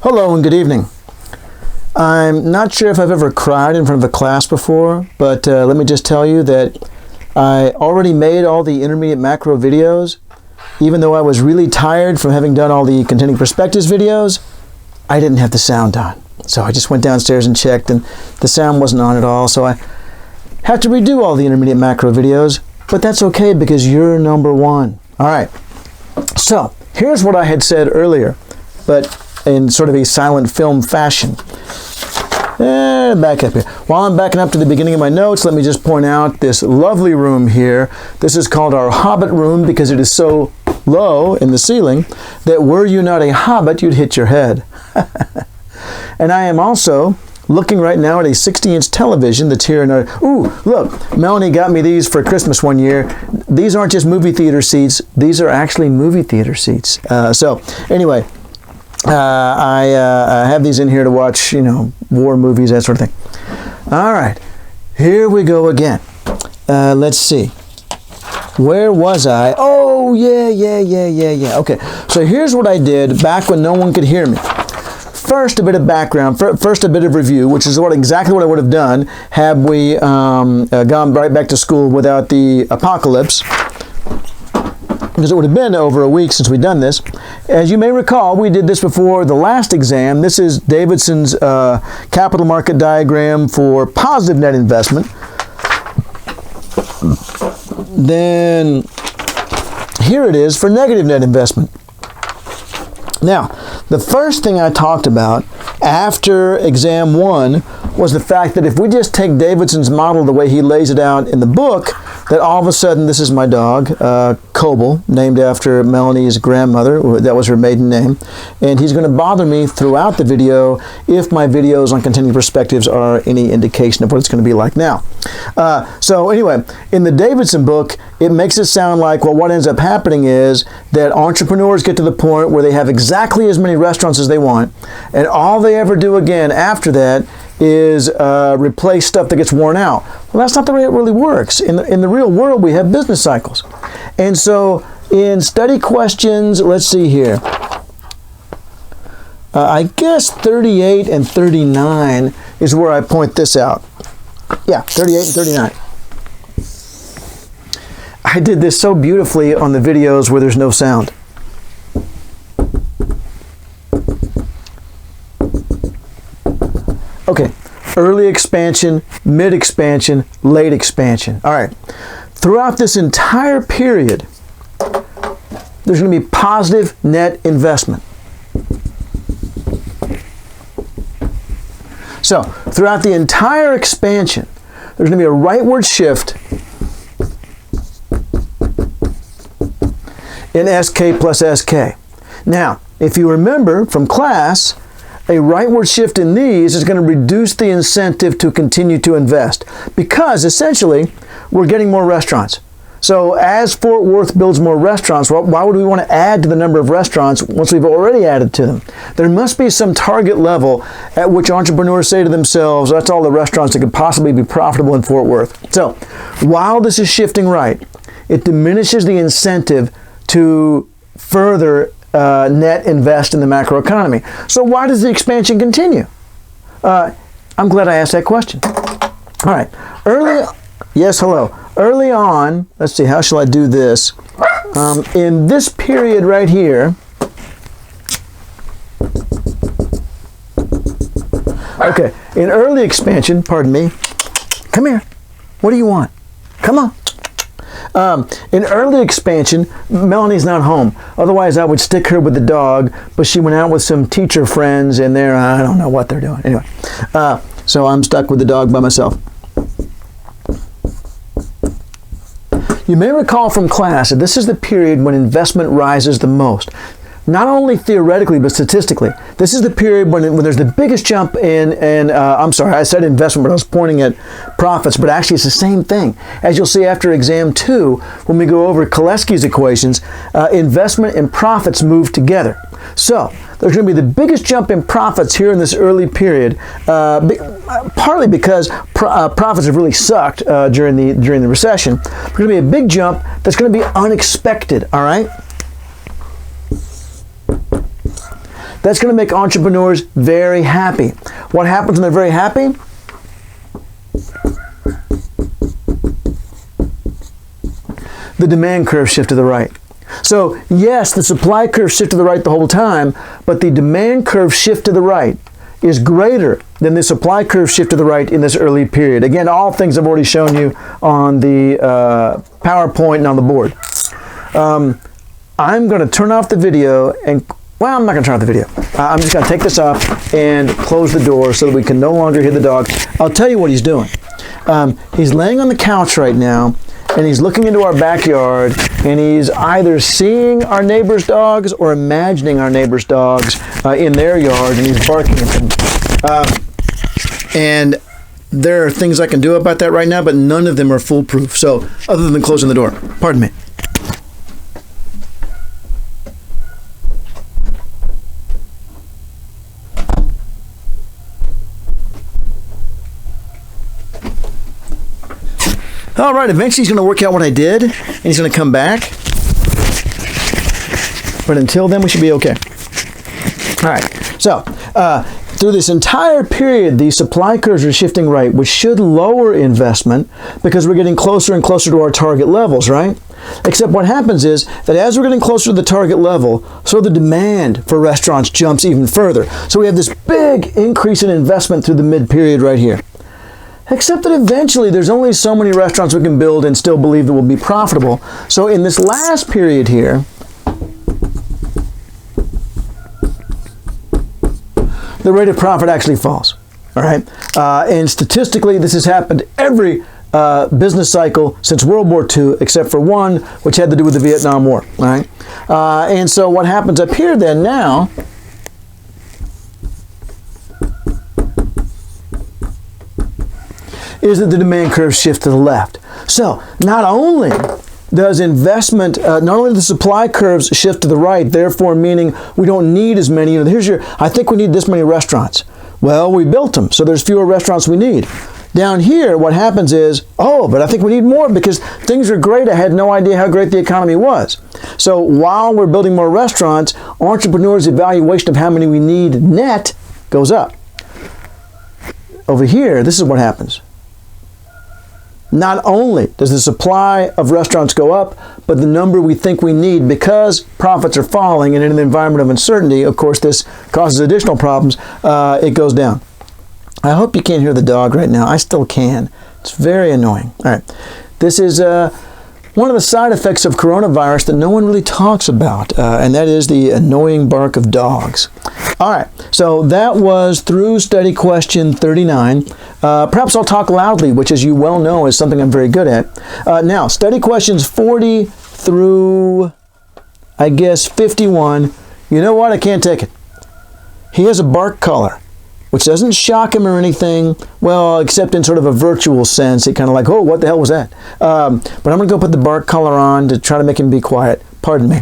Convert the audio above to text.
Hello and good evening. I'm not sure if I've ever cried in front of a class before, but let me just tell you that I already made all the intermediate macro videos. Even though I was really tired from having done all the contending perspectives videos, I didn't have the sound on. So I just went downstairs and checked, and the sound wasn't on at all, so I have to redo all the intermediate macro videos, but that's okay because you're number one. All right, so here's what I had said earlier, but in sort of a silent film fashion. Back up here. While I'm backing up to the beginning of my notes, let me just point out this lovely room here. This is called our Hobbit room because it is so low in the ceiling that were you not a hobbit, you'd hit your head. And I am also looking right now at a 60-inch television that's here in our... Ooh, look, Melanie got me these for Christmas one year. These aren't just movie theater seats. These are actually movie theater seats. So anyway, I have these in here to watch, war movies, that sort of thing. All right, here we go again. Let's see. Where was I? Oh, yeah. Okay, so here's what I did back when no one could hear me. First, a bit of background. First, a bit of review, which is exactly what I would have done had we gone right back to school without the apocalypse, because it would have been over a week since we'd done this. As you may recall, we did this before the last exam. This is Davidson's capital market diagram for positive net investment. Then here it is for negative net investment. Now, the first thing I talked about after exam one was the fact that if we just take Davidson's model the way he lays it out in the book, that all of a sudden, this is my dog, Coble, named after Melanie's grandmother. That was her maiden name. And he's going to bother me throughout the video if my videos on continuing perspectives are any indication of what it's going to be like now. So anyway, in the Davidson book, it makes it sound like, well, what ends up happening is that entrepreneurs get to the point where they have exactly as many restaurants as they want, and all they ever do again after that is replace stuff that gets worn out. Well, that's not the way it really works. In the real world, we have business cycles. And so in study questions, let's see here. I guess 38 and 39 is where I point this out. Yeah, 38 and 39. I did this so beautifully on the videos where there's no sound. Okay, early expansion, mid expansion, late expansion. All right, throughout this entire period, there's going to be positive net investment. So, throughout the entire expansion, there's going to be a rightward shift in SK plus SK. Now, if you remember from class, a rightward shift in these is going to reduce the incentive to continue to invest because essentially we're getting more restaurants. So as Fort Worth builds more restaurants, why would we want to add to the number of restaurants once we've already added to them? There must be some target level at which entrepreneurs say to themselves, that's all the restaurants that could possibly be profitable in Fort Worth. So while this is shifting right, it diminishes the incentive to further net invest in the macroeconomy. So why does the expansion continue? I'm glad I asked that question. All right. Early on, let's see, how shall I do this? In this period right here, okay, in early expansion, pardon me, come here. What do you want? Come on. In early expansion, Melanie's not home. Otherwise, I would stick her with the dog, but she went out with some teacher friends and I don't know what they're doing. Anyway, so I'm stuck with the dog by myself. You may recall from class that this is the period when investment rises the most. Not only theoretically, but statistically. This is the period when there's the biggest jump I'm sorry, I said investment, but I was pointing at profits, but actually it's the same thing. As you'll see after exam 2, when we go over Koleski's equations, investment and profits move together. So there's going to be the biggest jump in profits here in this early period, partly because profits have really sucked during the recession. There's going to be a big jump that's going to be unexpected, all right? That's going to make entrepreneurs very happy. What happens when they're very happy? The demand curve shifts to the right. So yes, the supply curve shifts to the right the whole time, but the demand curve shift to the right is greater than the supply curve shift to the right in this early period. Again, all things I've already shown you on the PowerPoint and on the board. I'm going to turn off the video and, well, I'm not going to turn off the video. I'm just going to take this off and close the door so that we can no longer hear the dog. I'll tell you what he's doing. He's laying on the couch right now, and he's looking into our backyard, and he's either seeing our neighbor's dogs or imagining our neighbor's dogs in their yard, and he's barking at them. And there are things I can do about that right now, but none of them are foolproof. So, other than closing the door. Pardon me. All right, eventually he's going to work out what I did, and he's going to come back. But until then, we should be okay. All right, so through this entire period, the supply curves are shifting right, which should lower investment because we're getting closer and closer to our target levels, right? Except what happens is that as we're getting closer to the target level, so the demand for restaurants jumps even further. So we have this big increase in investment through the mid-period right here. Except that eventually there's only so many restaurants we can build and still believe that will be profitable. So in this last period here, the rate of profit actually falls. All right, and statistically this has happened every business cycle since World War II, except for one, which had to do with the Vietnam War. All right, and so what happens up here then now is that the demand curve shifts to the left. So not only does investment, not only the supply curves shift to the right, therefore meaning we don't need as many, I think we need this many restaurants. Well, we built them, so there's fewer restaurants we need. Down here, what happens is, but I think we need more because things are great. I had no idea how great the economy was. So while we're building more restaurants, entrepreneurs' evaluation of how many we need net goes up. Over here, this is what happens. Not only does the supply of restaurants go up, but the number we think we need, because profits are falling and in an environment of uncertainty, of course, this causes additional problems, it goes down. I hope you can't hear the dog right now. I still can. It's very annoying. All right. This is one of the side effects of coronavirus that no one really talks about, and that is the annoying bark of dogs. All right, so that was through study question 39. Perhaps I'll talk loudly, which, as you well know, is something I'm very good at. Now, study questions 40 through, I guess, 51. You know what? I can't take it. He has a bark color, which doesn't shock him or anything, well, except in sort of a virtual sense. It kind of like, oh, what the hell was that? But I'm going to go put the bark color on to try to make him be quiet. Pardon me.